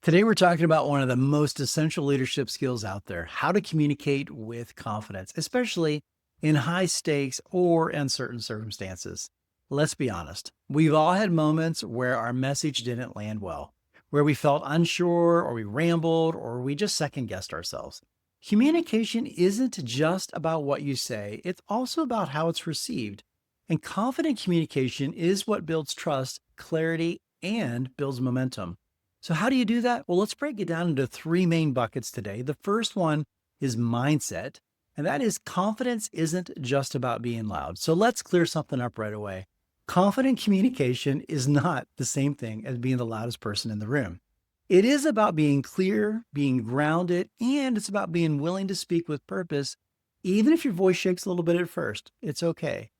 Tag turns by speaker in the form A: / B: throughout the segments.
A: Today, we're talking about one of the most essential leadership skills out there, how to communicate with confidence, especially in high stakes or uncertain circumstances. Let's be honest. We've all had moments where our message didn't land well, where we felt unsure or we rambled or we just second guessed ourselves. Communication isn't just about what you say, it's also about how it's received. And confident communication is what builds trust, clarity, and builds momentum. So, how do you do that? Well, let's break it down into three main buckets today. The first one is mindset, and that is confidence isn't just about being loud. So, let's clear something up right away. Confident communication is not the same thing as being the loudest person in the room. It is about being clear, being grounded, and it's about being willing to speak with purpose, even if your voice shakes a little bit at first. It's okay.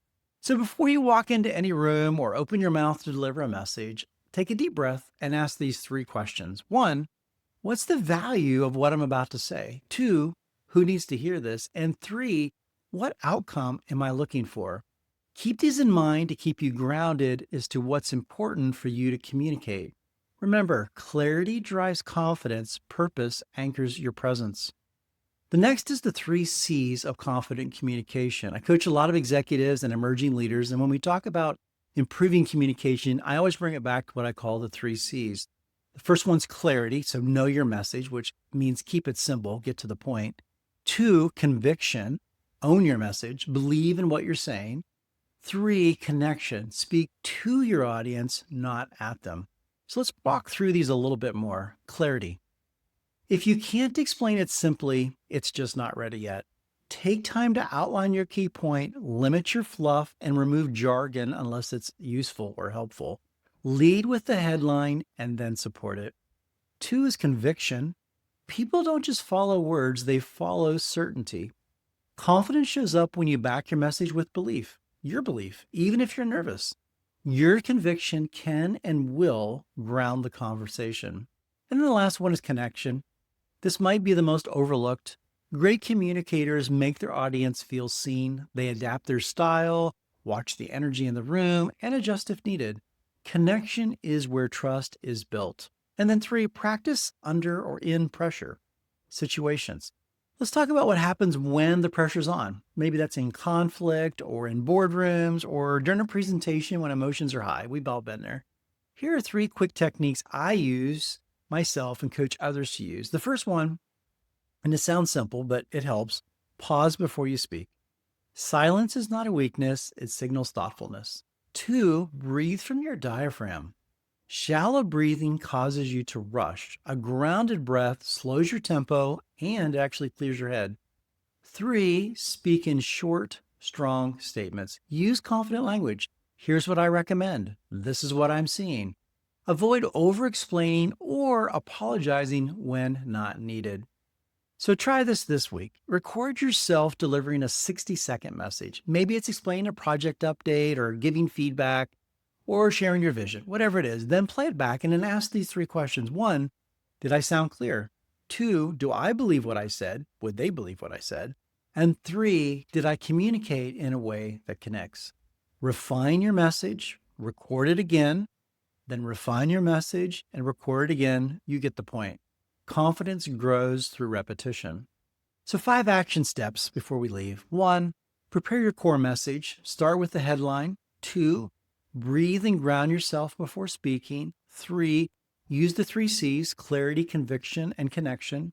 A: So, before you walk into any room or open your mouth to deliver a message, take a deep breath and ask these three questions. One, what's the value of what I'm about to say? Two, who needs to hear this? And three, what outcome am I looking for? Keep these in mind to keep you grounded as to what's important for you to communicate. Remember, clarity drives confidence, purpose anchors your presence. The next is the three C's of confident communication. I coach a lot of executives and emerging leaders, and when we talk about improving communication, I always bring it back to what I call the three C's. The first one's clarity, so know your message, which means keep it simple, get to the point. Two, conviction, own your message, believe in what you're saying. Three, connection, speak to your audience, not at them. So let's walk through these a little bit more. Clarity. If you can't explain it simply, it's just not ready yet. Take time to outline your key point, limit your fluff, and remove jargon unless it's useful or helpful. Lead with the headline and then support it. Two is conviction. People don't just follow words, they follow certainty. Confidence shows up when you back your message with belief, your belief, even if you're nervous. Your conviction can and will ground the conversation. And then the last one is connection. This might be the most overlooked. Great communicators make their audience feel seen. They adapt their style, watch the energy in the room, and adjust if needed. Connection is where trust is built. And then three, practice under or in pressure situations. Let's talk about what happens when the pressure's on. Maybe that's in conflict or in boardrooms or during a presentation when emotions are high. We've all been there. Here are three quick techniques I use myself and coach others to use. The first one, and it sounds simple, but it helps. Pause before you speak. Silence is not a weakness, it signals thoughtfulness. Two, breathe from your diaphragm. Shallow breathing causes you to rush. A grounded breath slows your tempo and actually clears your head. Three, speak in short, strong statements. Use confident language. Here's what I recommend. This is what I'm seeing. Avoid over-explaining or apologizing when not needed. So try this week. Record yourself delivering a 60-second message. Maybe it's explaining a project update or giving feedback or sharing your vision, whatever it is. Then play it back and then ask these three questions. One, did I sound clear? Two, do I believe what I said? Would they believe what I said? And three, did I communicate in a way that connects? Refine your message, record it again, then refine your message and record it again. You get the point. Confidence grows through repetition. So 5 action steps before we leave. 1, prepare your core message. Start with the headline. 2, breathe and ground yourself before speaking. 3, use the 3 C's, clarity, conviction, and connection.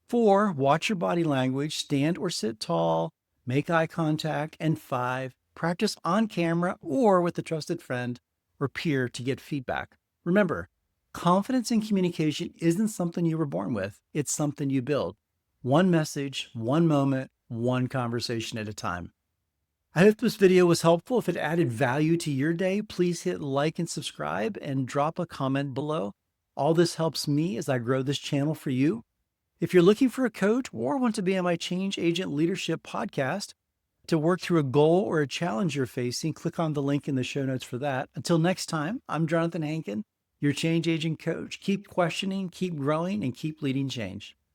A: 4, watch your body language. Stand or sit tall. Make eye contact. And 5, practice on camera or with a trusted friend or peer to get feedback. Remember, confidence in communication isn't something you were born with. It's something you build. One message, one moment, one conversation at a time. I hope this video was helpful. If it added value to your day, please hit like and subscribe and drop a comment below. All this helps me as I grow this channel for you. If you're looking for a coach or want to be on my Change Agent Leadership podcast to work through a goal or a challenge you're facing, click on the link in the show notes for that. Until next time, I'm Jonathan Hankin, your Change Agent Coach. Keep questioning, keep growing, and keep leading change.